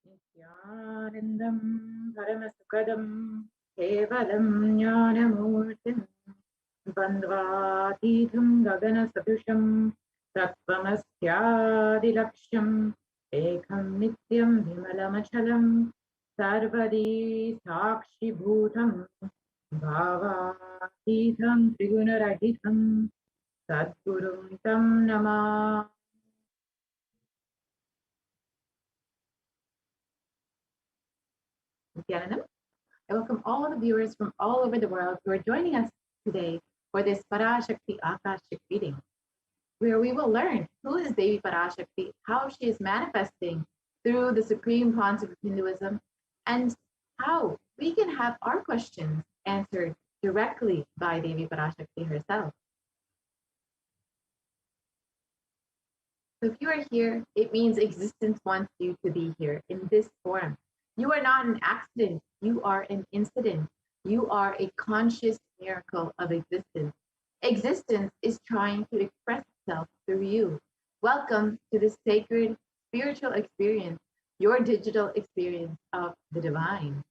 Nithyanandam Paramashivoham Kevalam Jnanamurtim Bandvatitham Gaganasadusham Tattvamastyadilaksham Ekam Nityam Vimalamachalam Sarvadi Sakshibhutam Bhavatitham Trigunarahitam Sadgurum Tam Namah. Nithyanandam. I welcome all the viewers from all over the world who are joining us today for this Parashakti Akashic reading, where we will learn who is Devi Parashakti, how she is manifesting through the supreme concept of Hinduism, and how we can have our questions answered directly by Devi Parashakti herself. So if you are here, it means existence wants you to be here in this form. You are not an accident. You are an incident. You are a conscious miracle of existence. Existence is trying to express itself through you. Welcome to this sacred spiritual experience, your digital experience of the divine.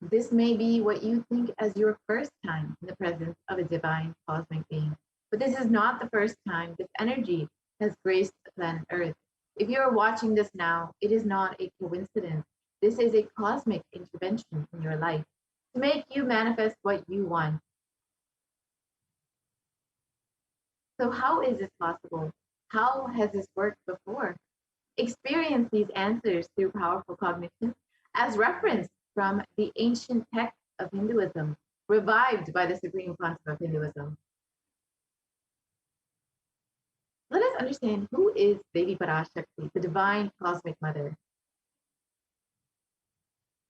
This may be what you think as your first time in the presence of a divine cosmic being. But this is not the first time this energy has graced the planet Earth. If you are watching this now, it is not a coincidence. This is a cosmic intervention in your life to make you manifest what you want. So how is this possible? How has this worked before? Experience these answers through powerful cognition as referenced from the ancient texts of Hinduism, revived by the supreme concept of Hinduism. Let us understand who is Devi Parashakti, the divine cosmic mother.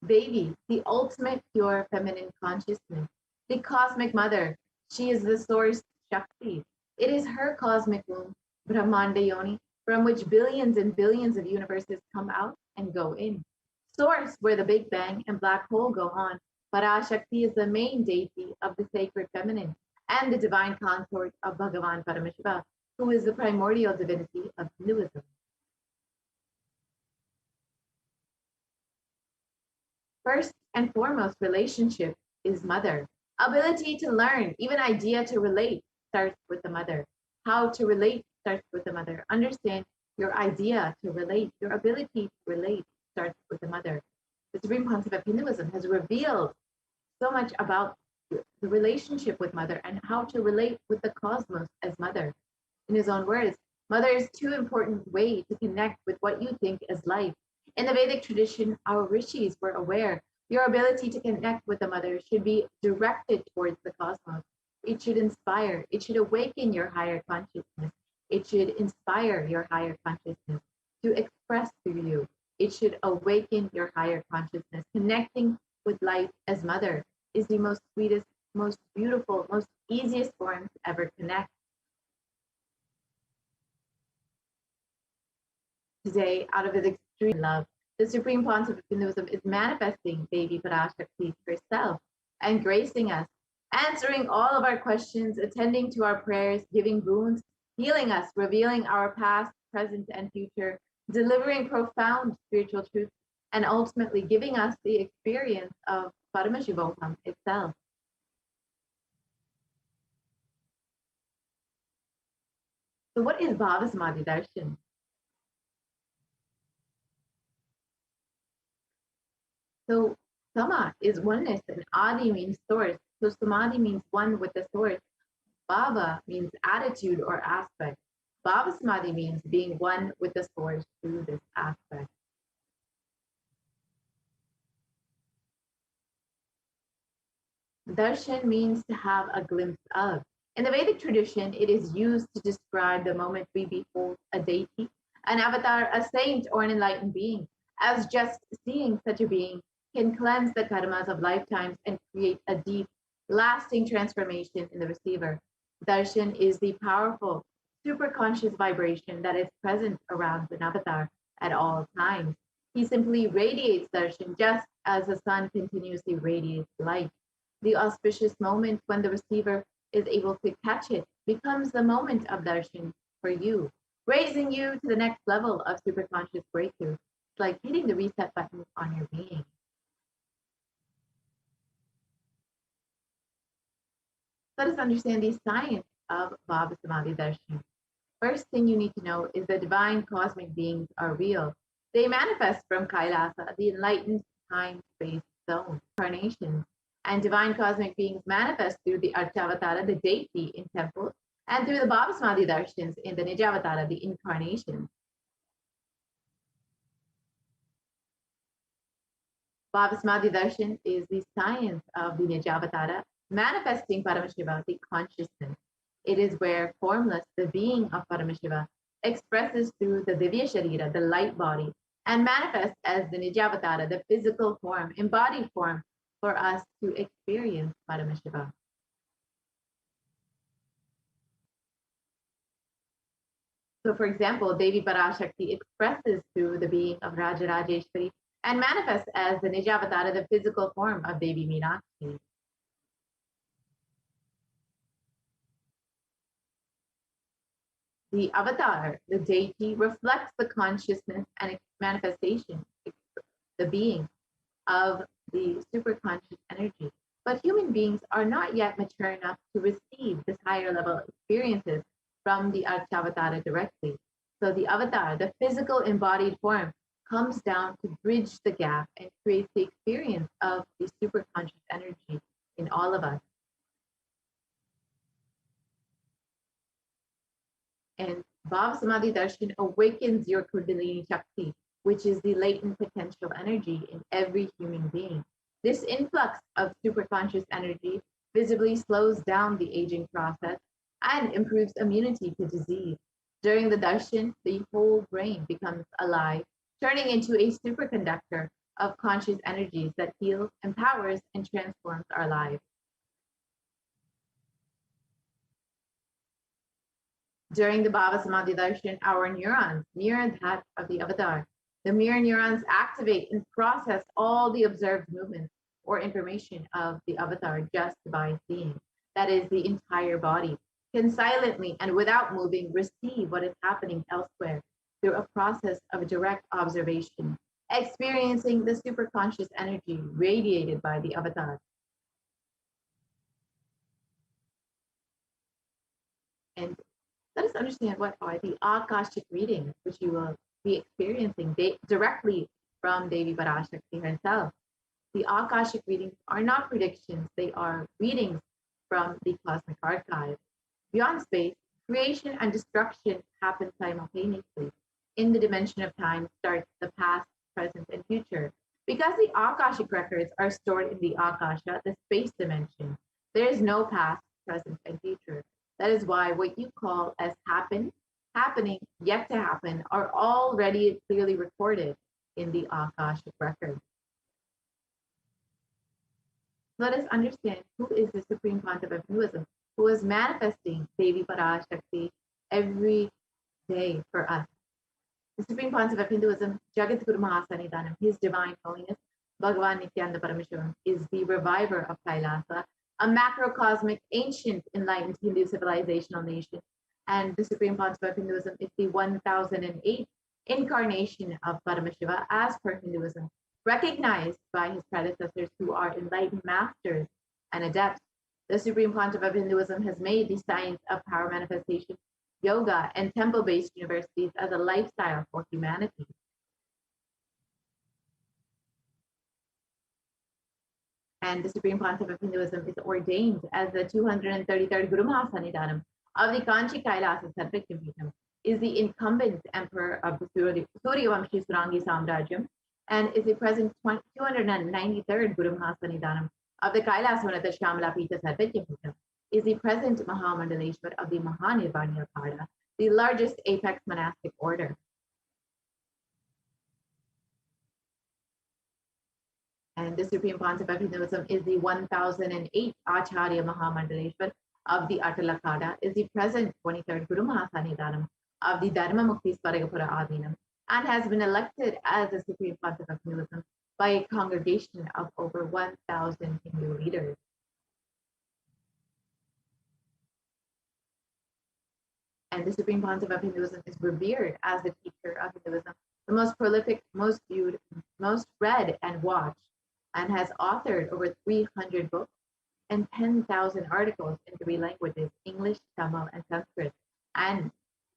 Devi, the ultimate pure feminine consciousness, the cosmic mother. She is the source Shakti. It is her cosmic womb, Brahmanda Yoni, from which billions and billions of universes come out and go in. Source where the Big Bang and black hole go on. Parashakti is the main deity of the sacred feminine and the divine consort of Bhagavan Paramashiva, who is the primordial divinity of Hinduism. First and foremost, relationship is mother. Ability to learn, even idea to relate, starts with the mother. How to relate starts with the mother. Understand your idea to relate, your ability to relate starts with the mother. The supreme concept of Hinduism has revealed so much about the relationship with mother and how to relate with the cosmos as mother. In his own words, mother is too important way to connect with what you think is life. In the Vedic tradition, our rishis were aware your ability to connect with the mother should be directed towards the cosmos. It should inspire, it should awaken your higher consciousness. It should inspire your higher consciousness to express through you. It should awaken your higher consciousness. Connecting with life as mother is the most sweetest, most beautiful, most easiest form to ever connect. Today, out of his extreme love, the supreme concept of Hinduism is manifesting Devi Parashakti herself and gracing us, answering all of our questions, attending to our prayers, giving boons, healing us, revealing our past, present, and future, delivering profound spiritual truths, and ultimately giving us the experience of Paramashivoham itself. So what is Bhava Samadhi Darshan? So Sama is oneness and Adi means source. So Samadhi means one with the source. Bhava means attitude or aspect. Bhava Samadhi means being one with the source through this aspect. Darshan means to have a glimpse of. In the Vedic tradition, it is used to describe the moment we behold a deity, an avatar, a saint, or an enlightened being, as just seeing such a being can cleanse the karmas of lifetimes and create a deep, lasting transformation in the receiver. Darshan is the powerful, superconscious vibration that is present around an avatar at all times. He simply radiates darshan just as the sun continuously radiates light. The auspicious moment when the receiver is able to catch it becomes the moment of darshan for you. raising you to the next level of superconscious breakthrough. It's like hitting the reset button on your being. Let us understand the science of Bhava Samadhi Darshan. First thing you need to know is the divine cosmic beings are real. They manifest from Kailasa, the enlightened time-space zone, incarnations. And divine cosmic beings manifest through the Archavatara, the deity in temples, and through the Bhava Samadhi Darshans in the Nijavatara, the incarnation. Bhava Samadhi Darshan is the science of the Nijavatara, manifesting Paramashiva, the consciousness. It is where formless, the being of Paramashiva, expresses through the Divya Sharira, the light body, and manifests as the Nijavatara, the physical form, embodied form, for us to experience Paramashiva. So, for example, Devi Parashakti expresses through the being of Rajarajeshwari and manifests as the Nijavatara, the physical form of Devi Meenakshi. The avatar, the deity, reflects the consciousness and manifestation, the being of the superconscious energy. But human beings are not yet mature enough to receive this higher level experiences from the Archavatara directly. So the avatar, the physical embodied form, comes down to bridge the gap and creates the experience of the superconscious energy in all of us. And Bhava Samadhi Darshan awakens your Kundalini Shakti, which is the latent potential energy in every human being. This influx of superconscious energy visibly slows down the aging process and improves immunity to disease. During the darshan, the whole brain becomes alive, turning into a superconductor of conscious energies that heals, empowers, and transforms our lives. During the Bhava Samadhi Darshan, our neurons mirror that of the avatar. The mirror neurons activate and process all the observed movements or information of the avatar just by seeing. That is, the entire body can silently and without moving receive what is happening elsewhere through a process of direct observation, experiencing the superconscious energy radiated by the avatar. And let us understand what are the Akashic readings, which you will be experiencing directly from Devi Parashakti herself. The Akashic readings are not predictions, they are readings from the cosmic archive. Beyond space, creation and destruction happen simultaneously. In the dimension of time starts the past, present, and future. Because the Akashic records are stored in the Akasha, the space dimension, there is no past, present, and future. That is why what you call as happening, yet to happen, are already clearly recorded in the Akashic record. Let us understand who is the Supreme Pontiff of Hinduism, who is manifesting Devi Parashakti every day for us. The Supreme Pontiff of Hinduism, Jagat Guru Mahasanidanam, His Divine Holiness, Bhagavan Nithyananda Paramashivam, is the reviver of Kailasa, a macrocosmic, ancient, enlightened Hindu civilizational nation. And the Supreme Pontiff of Hinduism is the 1008th incarnation of Paramashiva as per Hinduism, recognized by his predecessors who are enlightened masters and adepts. The Supreme Pontiff of Hinduism has made the science of power manifestation, yoga, and temple-based universities as a lifestyle for humanity. And the Supreme Pontiff of Hinduism is ordained as the 233rd Guru Mahasanidanam of the Kanchi Kailasa Sarvakyampitham, is the incumbent emperor of the Suryavamshi Surangi Samrajyam, and is the present 293rd Guru Mahasanidanam of the Kailasvanata Shamala Pita Sarvakyampitham, is the present Mahamandaleshwar of the Mahanirvaniya Pada, the largest apex monastic order. And the Supreme Pontiff of Hinduism is the 1008th Acharya Mahamandaleshwar of the Atalakada, is the present 23rd Guru Mahasanidanam of the Dharma Mukti Swaragapura Adinam, and has been elected as the Supreme Pontiff of Hinduism by a congregation of over 1,000 Hindu leaders. And the Supreme Pontiff of Hinduism is revered as the teacher of Hinduism, the most prolific, most viewed, most read and watched, and has authored over 300 books and 10,000 articles in 3 languages, English, Tamil, and Sanskrit. And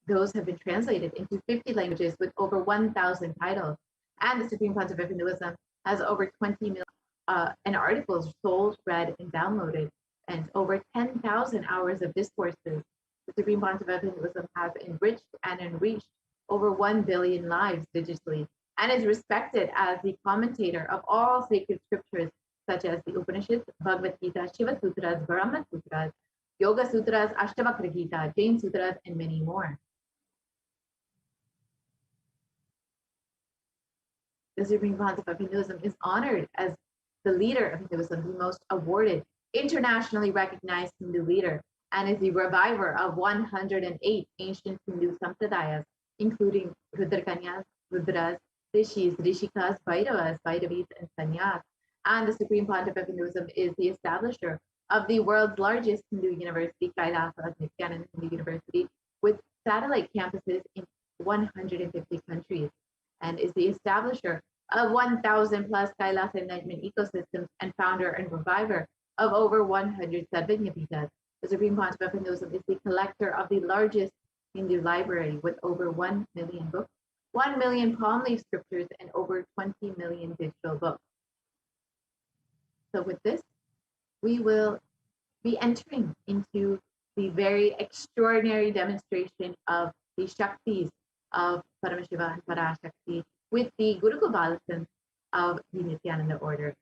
those have been translated into 50 languages with over 1,000 titles. And the Supreme Pontiff of Hinduism has over 20 million articles sold, read, and downloaded, and over 10,000 hours of discourses. The Supreme Pontiff of Hinduism has enriched and enriched over 1 billion lives digitally, and is respected as the commentator of all sacred scriptures such as the Upanishads, Bhagavad Gita, Shiva Sutras, Brahma Sutras, Yoga Sutras, Ashtavakra Gita, Jain Sutras, and many more. The Supreme Pontiff of Hinduism is honored as the leader of Hinduism, the most awarded, internationally recognized Hindu leader, and is the reviver of 108 ancient Hindu sampradayas, including Rudrakanyas, Rudras, Rishis, Rishikas, Bhairavas, Bhairavis, and Sanyas. And the Supreme Pontiff of Hinduism is the establisher of the world's largest Hindu university, HDH Nithyananda Hindu University, with satellite campuses in 150 countries, and is the establisher of 1,000 plus Kailasa enlightenment ecosystems and founder and reviver of over 100 Sadvignapitas. The Supreme Pontiff of Hinduism is the collector of the largest Hindu library with over 1 million books, 1 million palm leaf scriptures, and over 20 million digital books. So with this, we will be entering into the very extraordinary demonstration of the Shaktis of Paramashiva and Parashakti with the Guru Gopalsons of the Nithyananda order.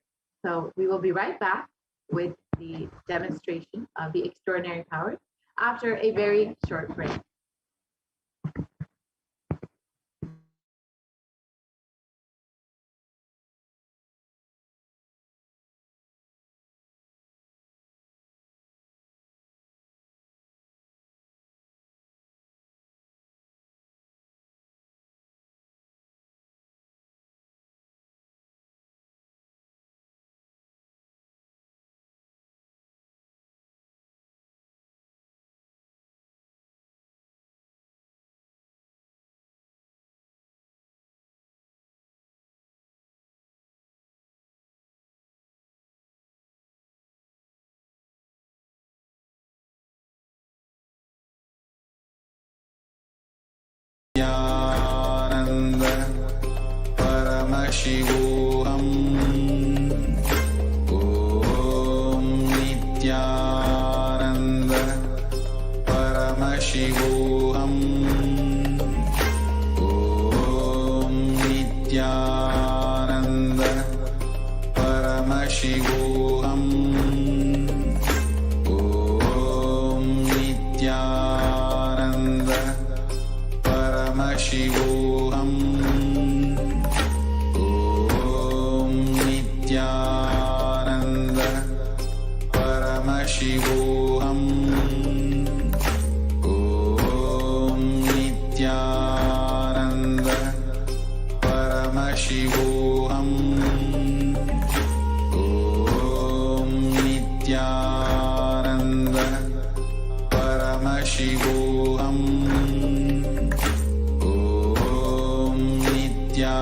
So we will be right back with the demonstration of the extraordinary powers after a very short break. Nithyananda Paramashivoham. Om Nithyananda Paramashivoham. Om Nithyananda Paramashivoham. Om Nithyananda Paramashivoham. Om Nithyananda Paramashivoham. Om Nithyananda Paramashivoham. Om Nithyananda Paramashivoham. Nithyananda Paramashivoham. Om Nithyananda Paramashivoham. Om Nithyananda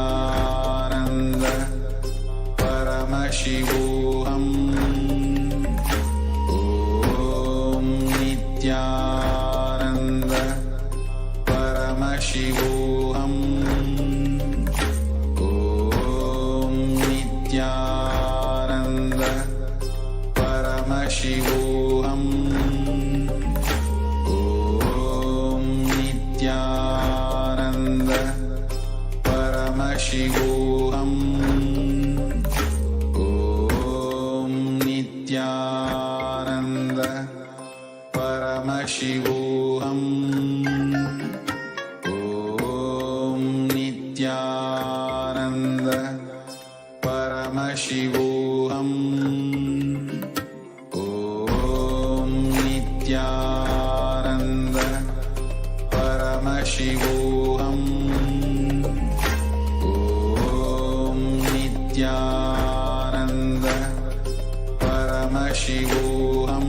Paramashivoham. Om Nithyananda Paramashivoham. Om Nithyananda Paramashivoham. Om Nithyananda Paramashivoham. Om Nithyananda Paramashivoham. Om Nithyananda Paramashivoham.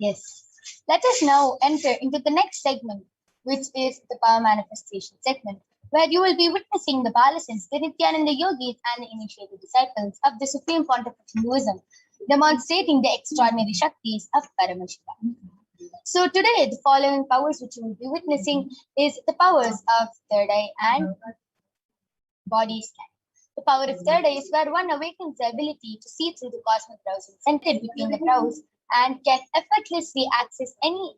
Yes. Let us now enter into the next segment, which is the power manifestation segment, where you will be witnessing the Balasins, the Nithyananda yogis, and the initiated disciples of the Supreme Pontiff of Hinduism, demonstrating the extraordinary Shaktis of Paramashiva. So today, the following powers which you will be witnessing is the powers of third eye and body scan. The power of third eye is where one awakens the ability to see through the cosmic brows centered between the brows and can effortlessly access any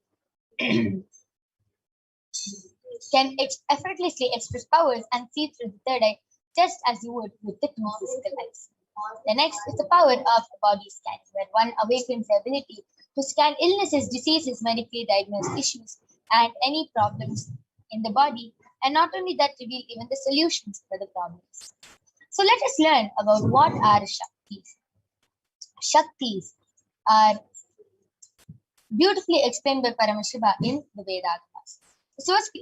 effortlessly express powers and see through the third eye just as you would with the two physical eyes. The next is the power of the body scan, where one awakens the ability to scan illnesses, diseases, medically diagnosed issues, and any problems in the body, and not only that, reveal even the solutions for the problems. So let us learn about what are Shaktis. Shaktis are beautifully explained by Paramashiva in the Vedas.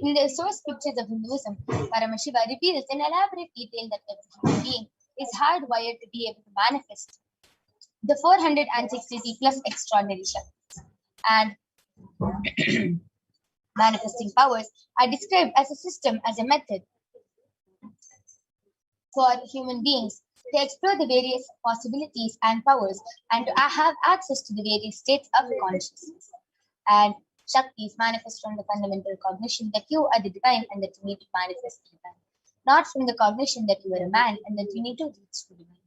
In the source scriptures of Hinduism, Paramashiva reveals in elaborate detail that every human being is hardwired to be able to manifest the 460 plus extraordinary Shaktis. And manifesting powers are described as a system, as a method for human beings to explore the various possibilities and powers and to have access to the various states of consciousness. And Shaktis manifest from the fundamental cognition that you are the divine and that you need to manifest the divine, not from the cognition that you are a man and that you need to reach the divine.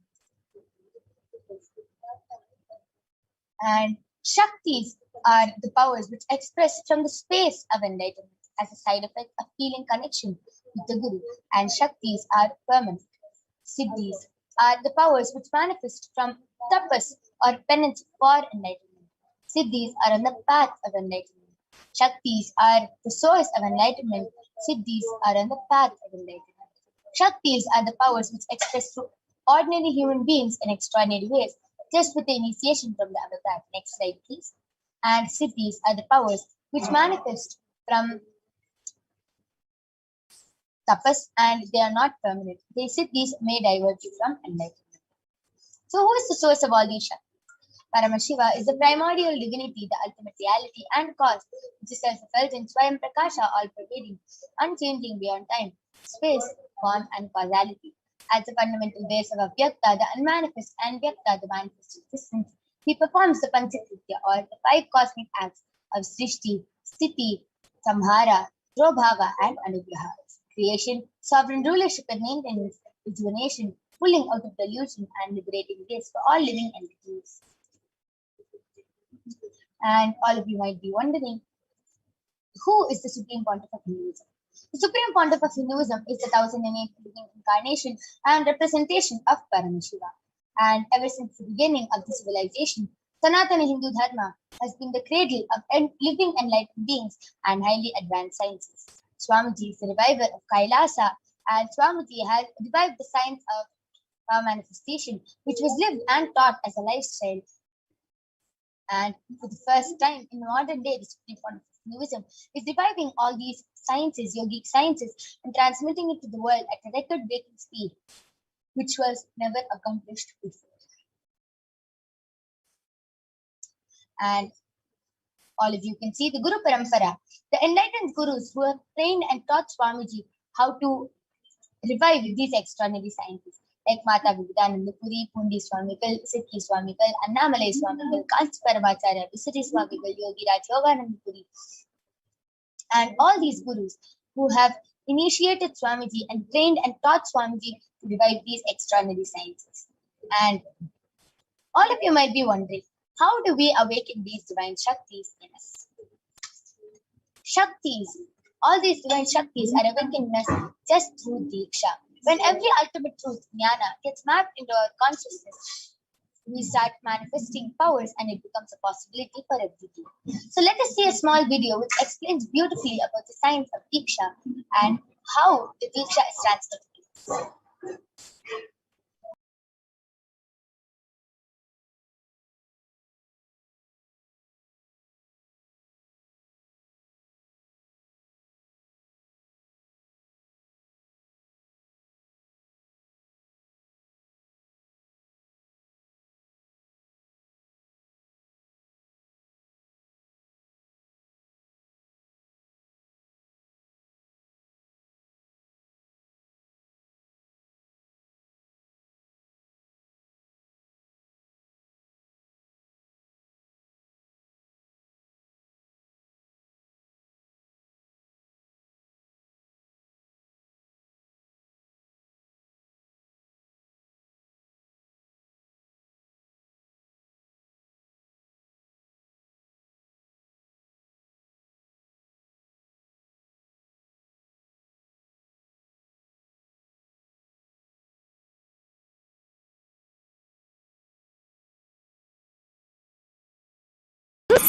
And Shaktis are the powers which express from the space of enlightenment as a side effect of feeling connection with the Guru, and Shaktis are permanent. Siddhis are the powers which manifest from tapas or penance for enlightenment. Siddhis are on the path of enlightenment. Shaktis are the source of enlightenment. Siddhis are on the path of enlightenment. Shaktis are the powers which express through ordinary human beings in extraordinary ways, just with the initiation from the avatar. Next slide, please. And Siddhis are the powers which manifest from tapas and they are not permanent. The Siddhis may divert you from enlightenment. So, who is the source of all these Shaktis? Paramashiva is the primordial divinity, the ultimate reality and cause, which is self-effulgent, Swayam Prakasha, all-pervading, unchanging beyond time, space, form, and causality. As the fundamental base of Avyakta, the unmanifest, and Vyakta, the manifest existence, he performs the Panchakritya, or the five cosmic acts of Srishti, Sthiti, Samhara, Drobhava, and Anugraha. Creation, sovereign rulership and maintenance, rejuvenation, pulling out of delusion, and liberating grace for all living entities. And all of you might be wondering, who is the Supreme Pontiff of Hinduism? The Supreme Pontiff of Hinduism is the 1008 living incarnation and representation of Paramashiva. And ever since the beginning of the civilization, Sanatana Hindu Dharma has been the cradle of living enlightened beings and highly advanced sciences. Swamiji is the reviver of Kailasa, and Swamiji has revived the science of power manifestation, which was lived and taught as a lifestyle. And for the first time in modern day, the Supreme Pontiff of Hinduism is reviving all these sciences, yogic sciences, and transmitting it to the world at a record-breaking speed, which was never accomplished before. And all of you can see the Guru Parampara, the enlightened gurus who have trained and taught Swamiji how to revive these extraordinary sciences, like Mata Vivekananda Puri, Pundi Swamikal, Siddhi Swamikal, Annamalai Swamikal, Kanchi Paramacharya, Visari Swamikal, Yogi Raj Yogananda Puri, and all these gurus who have initiated Swamiji and trained and taught Swamiji to revive these extraordinary sciences. And all of you might be wondering, how do we awaken these divine Shaktis in us? Shaktis, all these divine Shaktis are awakened in us just through Diksha. When every ultimate truth, Jnana, gets mapped into our consciousness, we start manifesting powers and it becomes a possibility for everything. So let us see a small video which explains beautifully about the science of Diksha and how the Diksha is transmitted.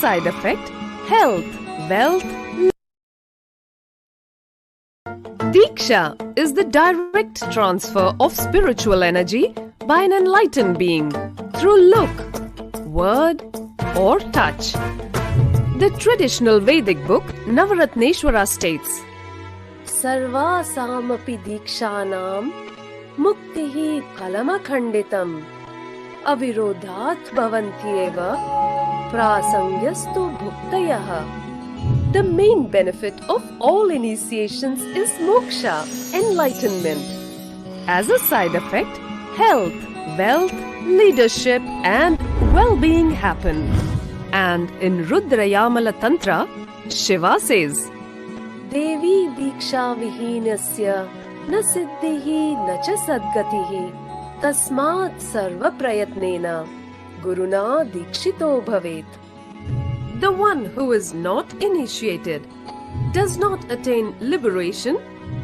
side effect, health, wealth. Diksha is the direct transfer of spiritual energy by an enlightened being through look, word, or touch. The traditional Vedic book Navaratneshwara states, Sarvasamapi dikshanam muktihi phalamakhanditam avirodhat bhavantyeva prasangyastu bhuktayah. The main benefit of all initiations is moksha, enlightenment. As a side effect, health, wealth, leadership and well-being happen. And in Rudrayamala Tantra, Shiva says, Devi diksha vihinasya na siddhihi na cha sadgatihi tasmat sarva prayatnena guruna dikshito bhavet. The one who is not initiated does not attain liberation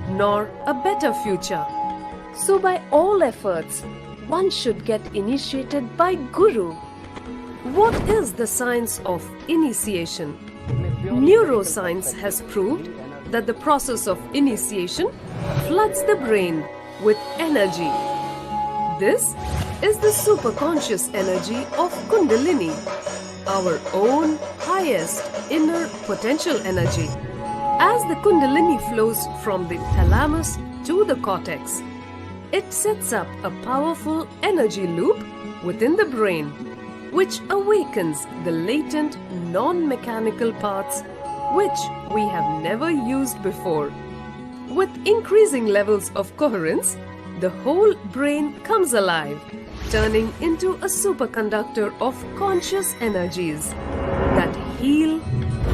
nor a better future. So by all efforts, one should get initiated by Guru. What is the science of initiation? Neuroscience has proved that the process of initiation floods the brain with energy. This is the superconscious energy of Kundalini, our own highest inner potential energy. As the Kundalini flows from the thalamus to the cortex, it sets up a powerful energy loop within the brain, which awakens the latent non-mechanical parts which we have never used before. With increasing levels of coherence, the whole brain comes alive, turning into a superconductor of conscious energies that heal,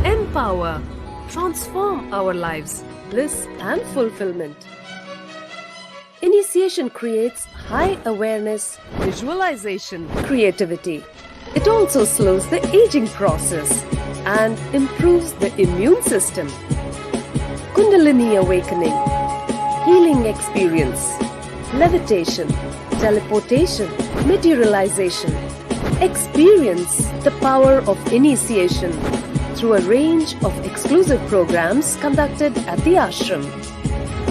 empower, transform our lives, bliss and fulfillment. Initiation creates high awareness, visualization, creativity. It also slows the aging process and improves the immune system. Kundalini awakening, healing experience, levitation, teleportation, materialization. Experience the power of initiation through a range of exclusive programs conducted at the ashram.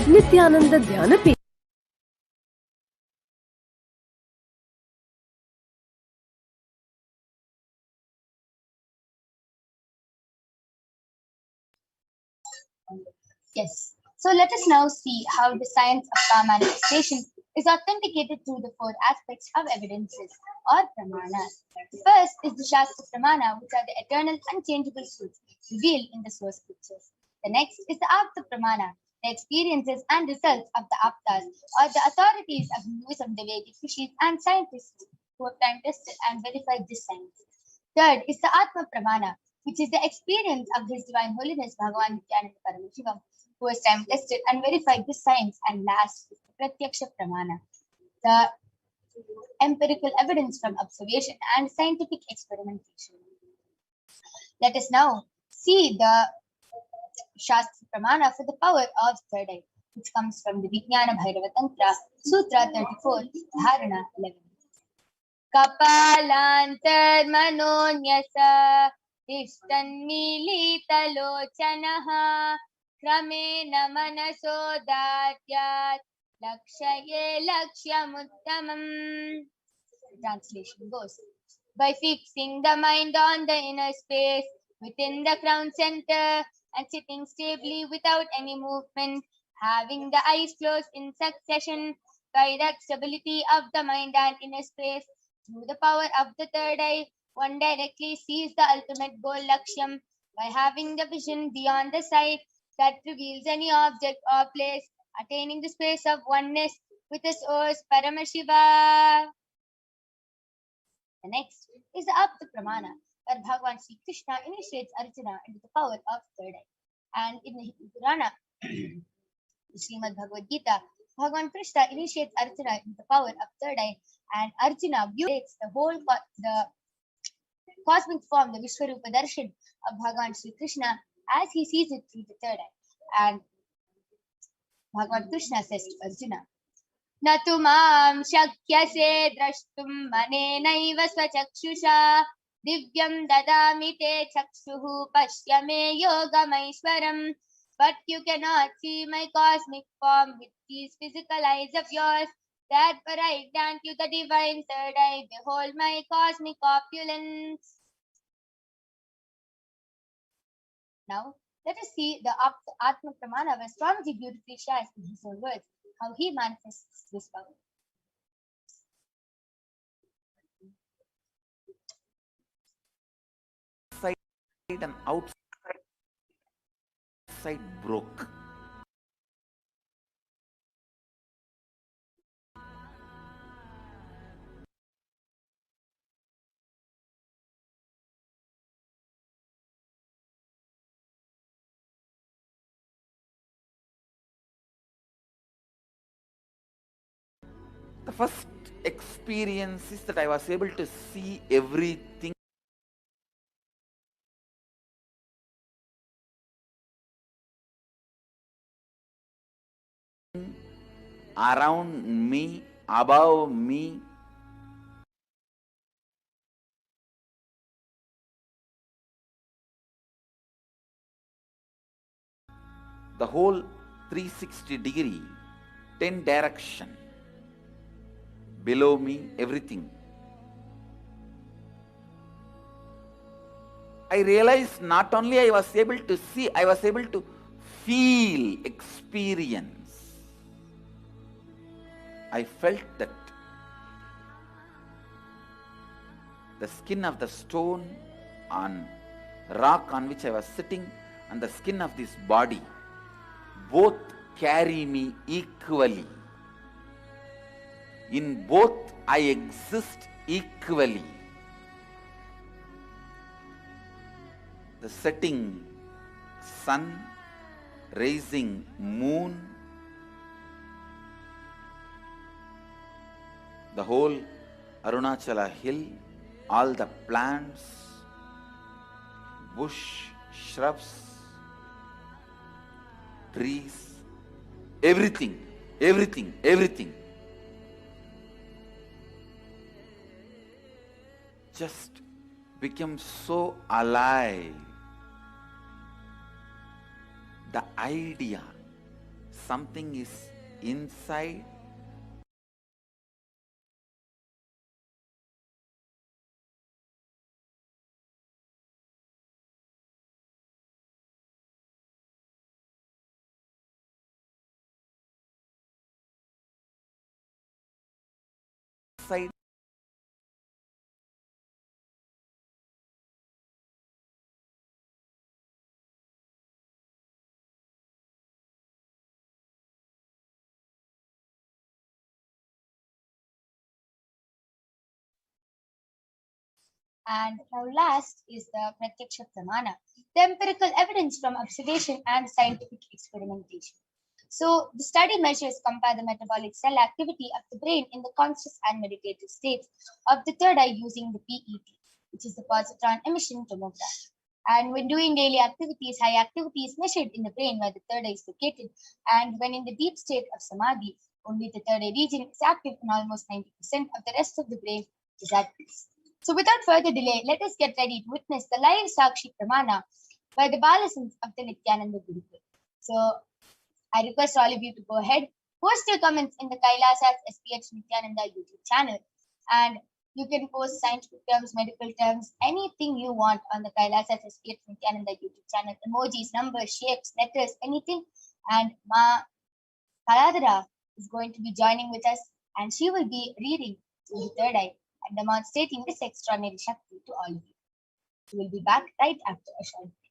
Nithyananda Dhyanapi. Yes. So let us now see how the science of power manifestation is authenticated through the four aspects of evidences or pramanas. The first is the Shastra Pramana, which are the eternal unchangeable truths revealed in the source scriptures. The next is the Apta Pramana, the experiences and results of the Aptas or the authorities of Hinduism, the Vedic rishis and scientists who have time tested and verified this science. Third is the Atma Pramana, which is the experience of His Divine Holiness Bhagavan Nithyananda Paramashivam, who has time tested and verified this science. And last is the Pratyaksha Pramana, the empirical evidence from observation and scientific experimentation. Let us now see the Shastra Pramana for the power of third eye, which comes from the Vijnana Bhairava Tantra, Sutra 34, Dharana 11. Kapalantar manonyasa Ishtanmilitalochanaha Kramena manasodatyat Lakshaye lakshyamuttamam. Translation goes, by fixing the mind on the inner space within the crown center and sitting stably without any movement, having the eyes closed in succession, direct stability of the mind and inner space through the power of the third eye, one directly sees the ultimate goal lakshyam by having the vision beyond the sight that reveals any object or place, attaining the space of oneness with the source Paramashiva. The next is the Apta Pramana, where Bhagavan Sri Krishna initiates Arjuna into the power of third eye. And in the Hindu Purana, Srimad Bhagavad Gita, Bhagavan Krishna initiates Arjuna into the power of third eye, and Arjuna views the whole the cosmic form, the Vishwarupa Darshan of Bhagavan Sri Krishna as he sees it through the third eye. And Bhagavan Krishna says to Arjuna, Natu mam shakyase drashtum manenaiva swachakshusha Divyam dadami te chakshuhu pashya me yogamaishwaram. But you cannot see my cosmic form with these physical eyes of yours. That but I grant you the divine third eye. Behold my cosmic opulence. Now, let us see the Atma Pramana where Swamiji beautifully shares in his own words how he manifests this power. Inside and outside broke. The first experience is that I was able to see everything around me, above me. The whole 360-degree, 10 direction, below me, everything. I realized not only I was able to see, I was able to feel, experience. I felt that the skin of the stone on rock on which I was sitting and the skin of this body both carry me equally. In both I exist equally. The setting sun, rising moon, the whole Arunachala hill, all the plants, bush, shrubs, trees, everything, everything, everything just became so alive. The idea, something is inside, inside And now last is the Pratyaksha Pramana, the empirical evidence from observation and scientific experimentation. So the study measures compare the metabolic cell activity of the brain in the conscious and meditative states of the third eye using the PET, which is the positron emission tomograph. And when doing daily activities, high activity is measured in the brain where the third eye is located. And when in the deep state of samadhi, only the third eye region is active and almost 90% of the rest of the brain is at peace. So without further delay, let us get ready to witness the live Sakshi Pramana by the Balasons of the Nithyananda Gurukul. So I request all of you to go ahead, post your comments in the Kailasa's SPH Nithyananda YouTube channel, and you can post scientific terms, medical terms, anything you want on the Kailasa's SPH Nithyananda YouTube channel, emojis, numbers, shapes, letters, anything. And Ma Kaladara is going to be joining with us, and she will be reading through the third eye and demonstrating this extraordinary Shakti to all of you. We will be back right after a short break.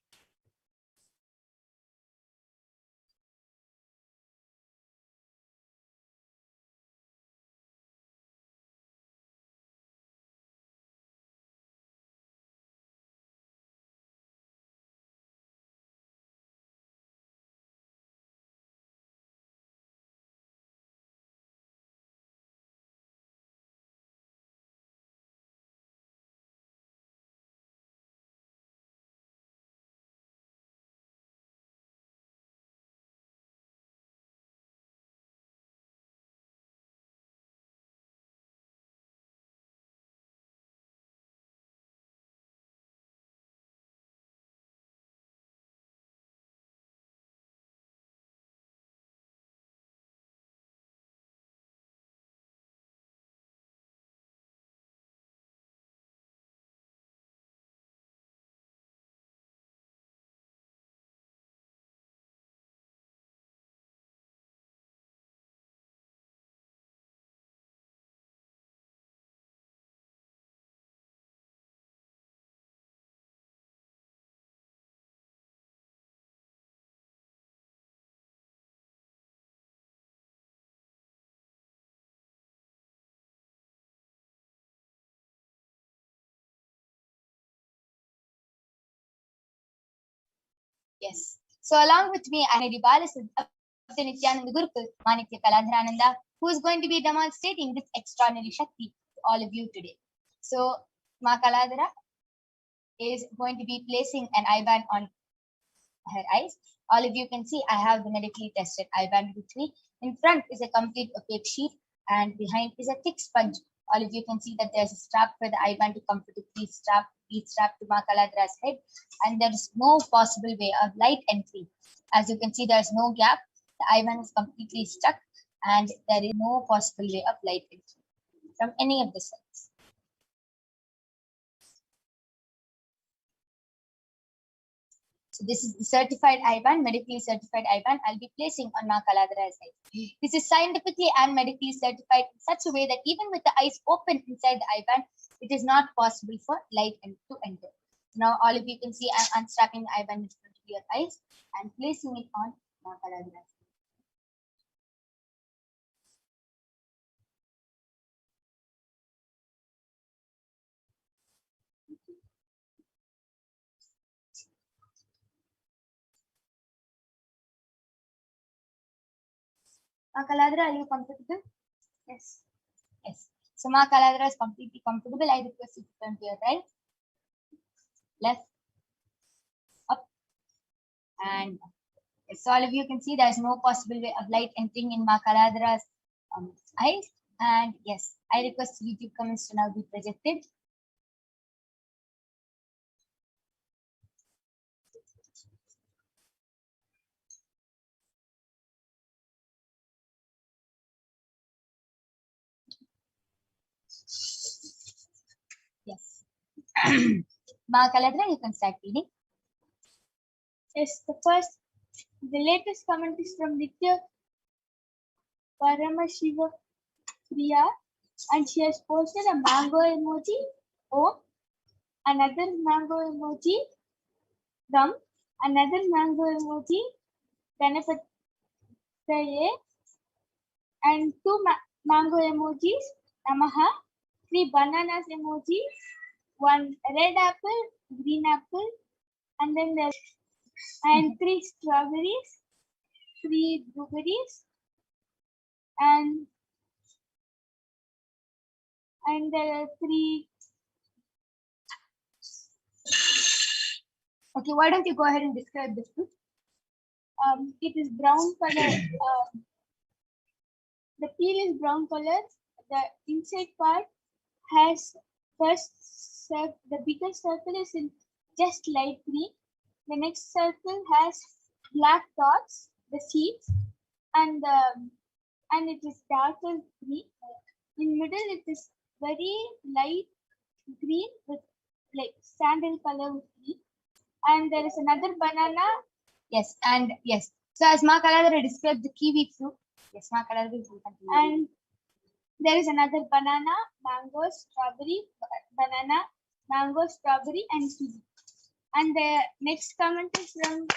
Yes. So along with me, I have Balasan of the Nithyananda Gurukul, Manitya Kaladharananda, who is going to be demonstrating this extraordinary Shakti to all of you today. So Ma Kaladhara is going to be placing an eye band on her eyes. All of you can see I have the medically tested eye band with me. In front is a complete opaque sheet and behind is a thick sponge. All of you can see that there's a strap for the eye band to comfortably be strapped to Ma Kaladhara's head, and there is no possible way of light entry. As you can see, there's no gap. The eye band is completely stuck and there is no possible way of light entry from any of the sides. So this is the certified eye band, medically certified eye band I'll be placing on Ma Kaladhara's head. This is scientifically and medically certified in such a way that even with the eyes open inside the eye band, it is not possible for light to enter. Now all of you can see I'm unstrapping the eye band in front of your eyes and placing it on Ma Kaladhara's head. Ma Kaladhara, are you comfortable? Yes. Yes. So Ma Kaladhara is completely comfortable. I request you to turn to your right, left, up, and yes. So all of you can see there is no possible way of light entering in Ma Kaladhara's eyes. And yes, I request YouTube comments to now be projected. Yes. Ma Kaladhara, you can start reading. Yes, the latest comment is from Nithya Paramashivoham, and she has posted a mango emoji, another mango emoji, thumb, another mango emoji, Ganapataye, and two mango emojis, Namaha, 3 bananas emoji, 1 red apple, green apple, and then and 3 strawberries, 3 blueberries, and there are 3. Okay, why don't you go ahead and describe this fruit? It is brown color. The peel is brown color. The inside part has the biggest circle is in just light green. The next circle has black dots, the seeds, and it is darker green. In middle, it is very light green with like sandal color with green. And there is another banana. Yes, and yes. So as Ma Kaladhara described the kiwi fruit. Yes, Ma Kaladhara will continue. And there is another banana, mango, strawberry, banana, mango, strawberry, and kiwi. And the next comment is from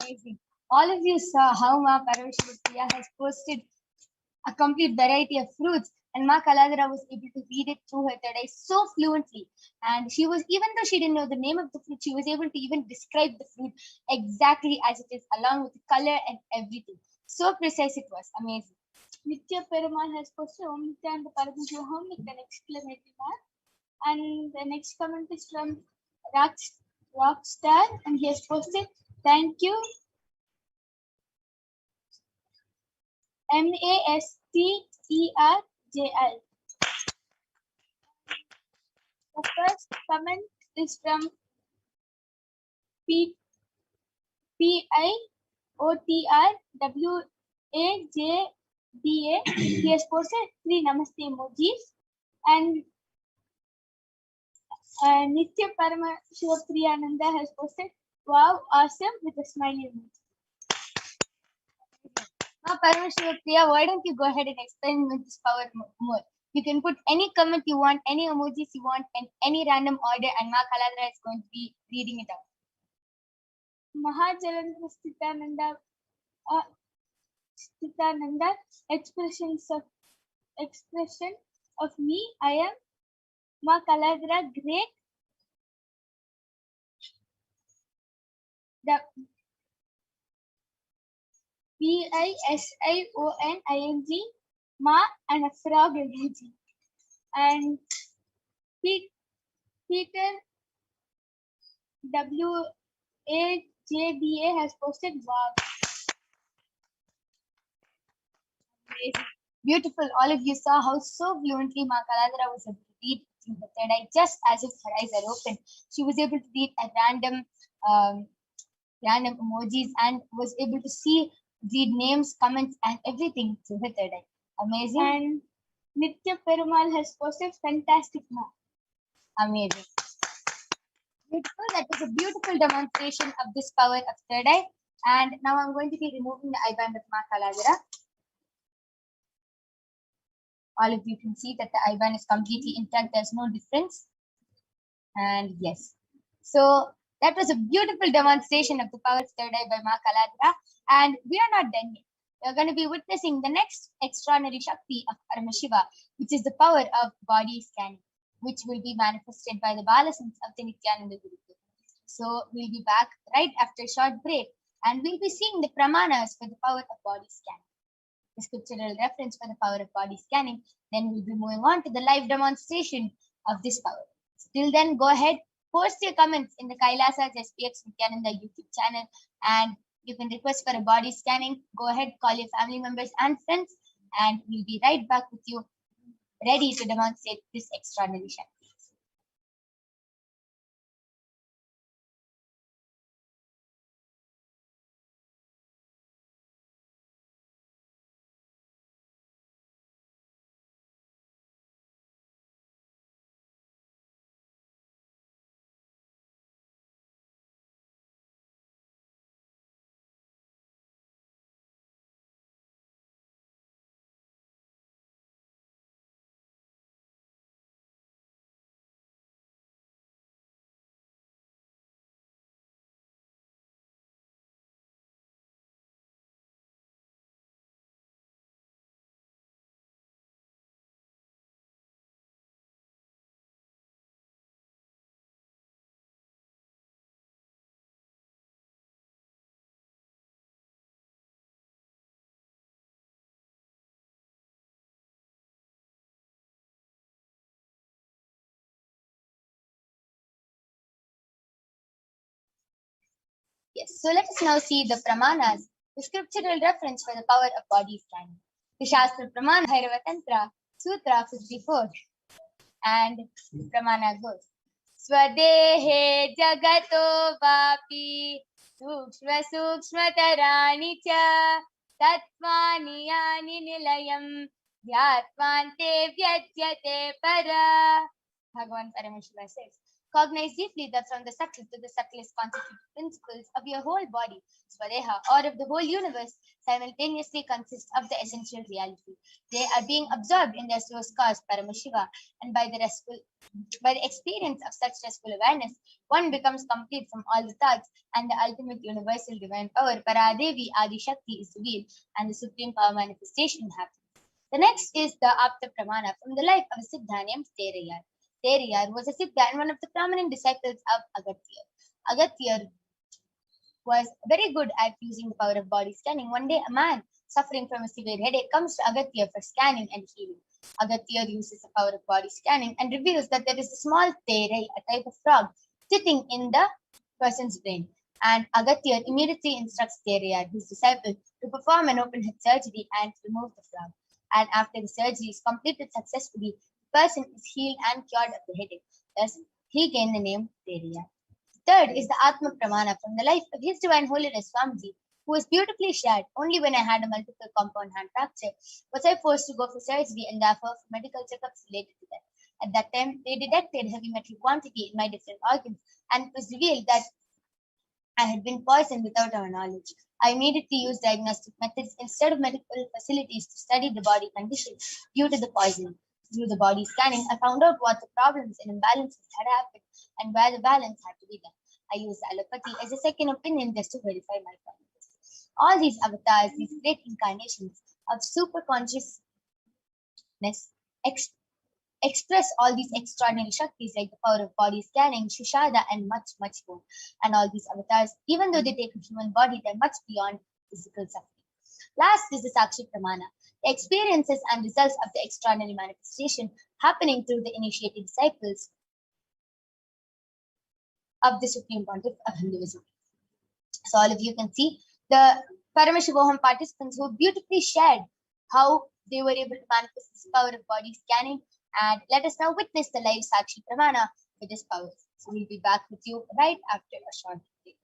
amazing. All of you saw how Ma Parashakti has posted a complete variety of fruits, and Ma Kaladhara was able to read it through her third eye so fluently. And she was, even though she didn't know the name of the fruit, she was able to even describe the fruit exactly as it is, along with the color and everything. So precise it was. Amazing. Nitya Perumal has posted Om Nithyananda Paramashivam with an exclamation mark. And the next comment is from Rockstar, and he has posted, thank you, MASTERJL. The first comment is from PIOTRWAJDA. He has posted 3 Namaste emojis, and Nithya Paramashivoham has posted, wow, awesome, with a smiley emoji. Now, Paramashivoham, why don't you go ahead and explain with this power more? You can put any comment you want, any emojis you want, and any random order, and Ma Kaladhara is going to be reading it out. Mahajalandra Sthitananda, expression of me, I am Ma Kaladhara, great The Pisioning, Ma, and a frog energy. And Peter WAJBA has posted, wow, amazing. Beautiful. All of you saw how so fluently Ma Kaladara was able to read through the third eye, just as if her eyes are open. She was able to read a random emojis and was able to read names, comments, and everything through her third eye. Amazing. And Nitya Perumal has posted fantastic Ma. Amazing. Beautiful. That was a beautiful demonstration of this power of third eye. And now I'm going to be removing the eye band of Ma Kaladara. All of you can see that the eye band is completely intact. There's no difference. And yes. So that was a beautiful demonstration of the power of third eye by Ma Kaladara. And we are not done yet. We're going to be witnessing the next extraordinary Shakti of Paramashiva, which is the power of body scanning, which will be manifested by the Balasans of the Nithyananda Gurukul. So we'll be back right after a short break, and we'll be seeing the pramanas for the power of body scanning, the scriptural reference for the power of body scanning. Then we'll be moving on to the live demonstration of this power. Till then, go ahead, post your comments in the Kailasa's SPX Nithyananda YouTube channel, and you can request for a body scanning. Go ahead, call your family members and friends, and we'll be right back with you, ready to demonstrate this extraordinary Shakti. Yes, so let us now see the pramanas, the scriptural reference for the power of body scanning. The Shastra Pramana Bhairava Tantra, Sutra 54. And pramana goes, Swadehe Jagato Vapi Sukshma Sukshma Tarani Cha Tatvani Yani Nilayam Yatmante Vyatyate Para. Bhagavan Paramashiva says, cognize deeply that from the subtle to the subtlest constituted principles of your whole body, Swadeha, or of the whole universe, simultaneously consist of the essential reality. They are being absorbed in their source cause, Paramashiva, and by the experience of such restful awareness, one becomes complete from all the thoughts, and the ultimate universal divine power, Paradevi Adi Shakti, is revealed, and the supreme power manifestation happens. The next is the Apta Pramana from the life of a Siddha named Terayar. Terayar was a Siddha and one of the prominent disciples of Agatyar. Agatyar was very good at using the power of body scanning. One day, a man suffering from a severe headache comes to Agatyar for scanning and healing. Agatyar uses the power of body scanning and reveals that there is a small terai, a type of frog, sitting in the person's brain. And Agatyar immediately instructs Terayar, his disciple, to perform an open head surgery and remove the frog. And after the surgery is completed successfully, the person is healed and cured of the headache. Thus, he gained the name Terayar. Third is the Atma Pramana from the life of His Divine Holiness Swamiji, who was beautifully shared. Only when I had a multiple compound hand fracture was I forced to go for surgery and therefore for medical checkups related to that. At that time, they detected heavy metal quantity in my different organs, and it was revealed that I had been poisoned without our knowledge. I immediately used diagnostic methods instead of medical facilities to study the body condition due to the poison. Through the body scanning, I found out what the problems and imbalances had happened and where the balance had to be done. I used allopathy as a second opinion just to verify my findings. All these avatars, these great incarnations of super consciousness, express all these extraordinary Shaktis like the power of body scanning, Shushada, and much, much more. And all these avatars, even though they take a human body, they're much beyond physical suffering. Last is the Sakshi Pramana, the experiences and results of the extraordinary manifestation happening through the initiated disciples of the Supreme Pontiff of Hinduism. So all of you can see the Paramashivoham participants who beautifully shared how they were able to manifest this power of body scanning. And let us now witness the live Sakshi Pramana with this power. So we'll be back with you right after a short break.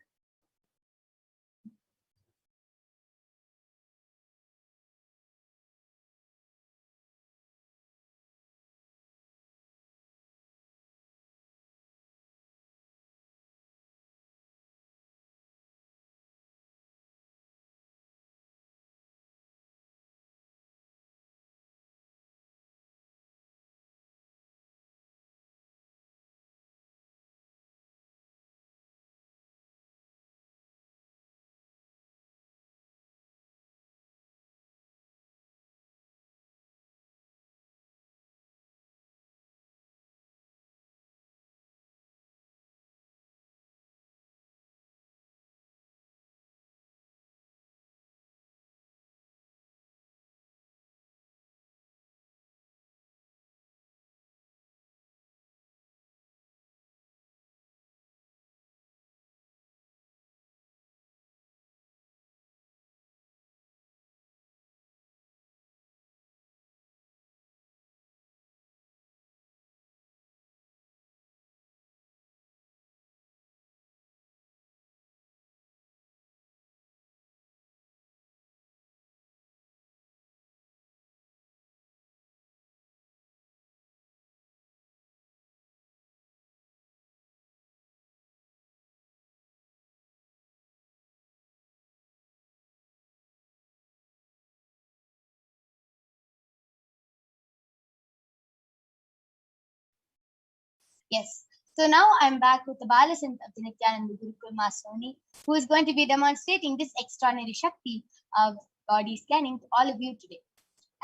Yes. So now I'm back with the Balasant of the Nithyananda Gurukul Masoni, who is going to be demonstrating this extraordinary Shakti of body scanning to all of you today.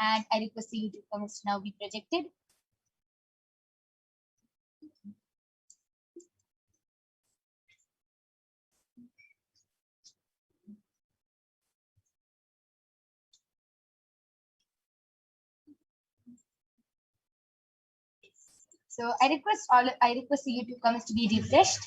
And I request the YouTube comments to now be projected. So I request the YouTube comments to be refreshed.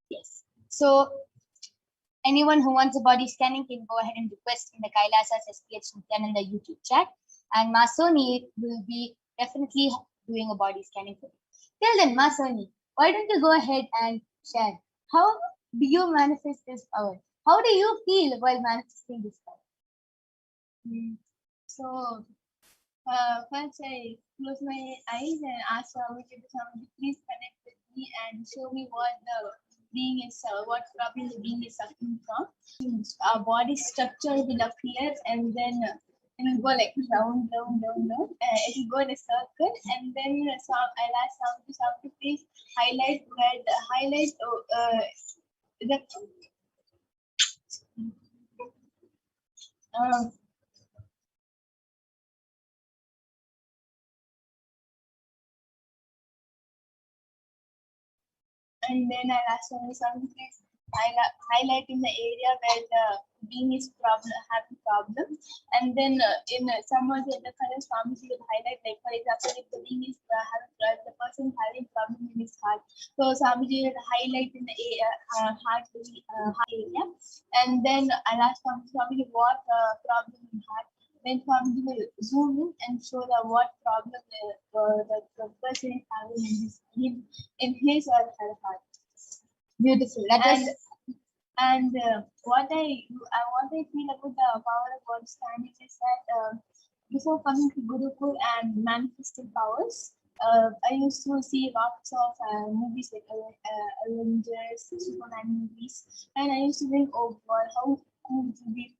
Yes. So anyone who wants a body scanning can go ahead and request in the Kailasa's HDH Nithyananda YouTube chat, and Masoni will be definitely doing a body scanning for you. Till then, Masoni, why don't you go ahead and share how do you manifest this power? How do you feel while manifesting this power? So first I close my eyes and ask Swami to please connect with me and show me what the being is, what problem the being is suffering from. Our body structure will appear, and then it will go like round. It will go in a circle, and then I'll ask Swami to please highlight where the highlight the and then I'll ask Swami please highlight in the area where the being is having problem, and then in some of the other colors Swami will highlight, like for example if the being is the person having problem in his heart, so Swami will highlight in the heart area, and then I'll ask Swami what problem in heart. Then Swami will zoom in and show the what problem the person is having in his or her heart. Beautiful. And what I feel about the power of body scanning is that before coming to Gurukul and manifesting powers, I used to see lots of movies like Avengers, Superman movies, and I used to think, oh boy, how cool it would be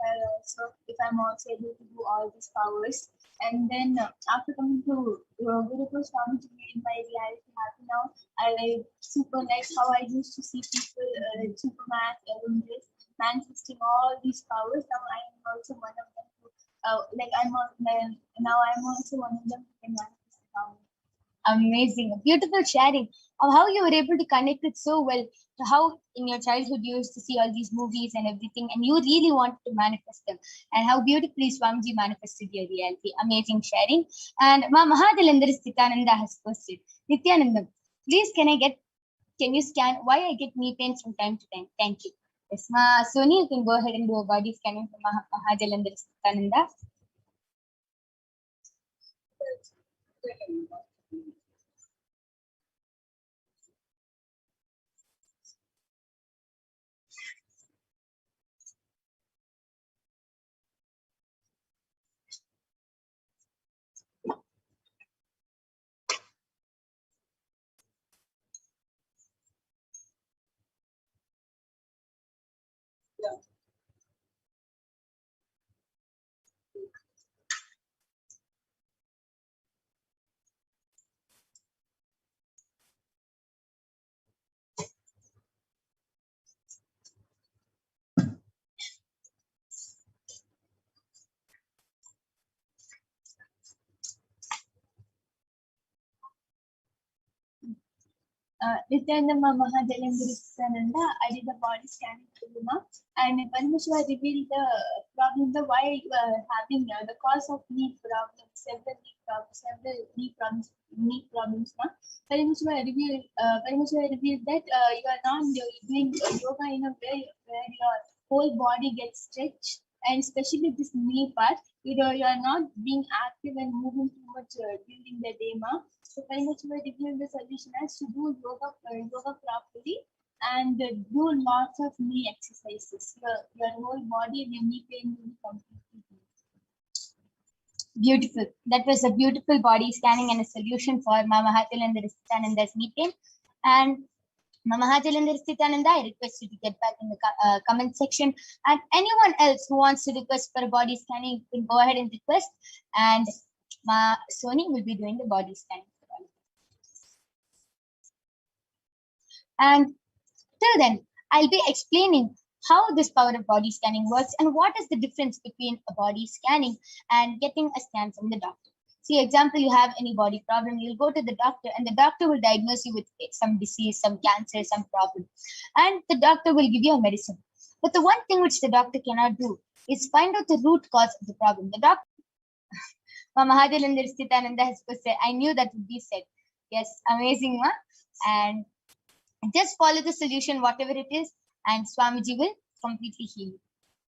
if I'm also able to do all these powers. And then after coming to Gurukul Swamiji in my reality happy now, I like super like how I used to see people like Superman, Avengers, manifesting all these powers. Now I am also one of them. Now I'm also one of them who can manifest powers. Amazing, a beautiful sharing of how you were able to connect it so well to how in your childhood you used to see all these movies and everything, and you really wanted to manifest them, and how beautifully Swamiji manifested your reality. Amazing sharing. And Ma Mahadalandar Sthitananda has posted, Nithyanandam, please can you scan why I get knee pains from time to time? Thank you. Yes, Ma Soni, you can go ahead and do a body scanning for Mahadalandar Sthitananda. Nithyananda Mahadalandrisananda, I did the body scanning for Luma, and Paramashiva revealed the problem, the why you are having the cause of knee problems, several knee problems. Paramashiva revealed that you are not doing yoga in a way where your whole body gets stretched, and especially this knee part, you are not being active and moving too much during the day, ma. So very much we reviewed the solution as to do yoga properly and do lots of knee exercises. Your whole body and your knee pain will be completely healed. Beautiful. That was a beautiful body scanning and a solution for Mama Mahadalandar Sthitananda's knee pain. And Mama Mahadalandar Sthitananda, I request you to get back in the comment section. And anyone else who wants to request for a body scanning, you can go ahead and request. And Ma Soni will be doing the body scanning. And till then, I'll be explaining how this power of body scanning works and what is the difference between a body scanning and getting a scan from the doctor. See, example, you have any body problem, you'll go to the doctor and the doctor will diagnose you with some disease, some cancer, some problem. And the doctor will give you a medicine. But the one thing which the doctor cannot do is find out the root cause of the problem. The doctor, Mahadalandar Sthitananda has said, I knew that would be said. Yes, amazing, ma. And just follow the solution, whatever it is, and Swamiji will completely heal you.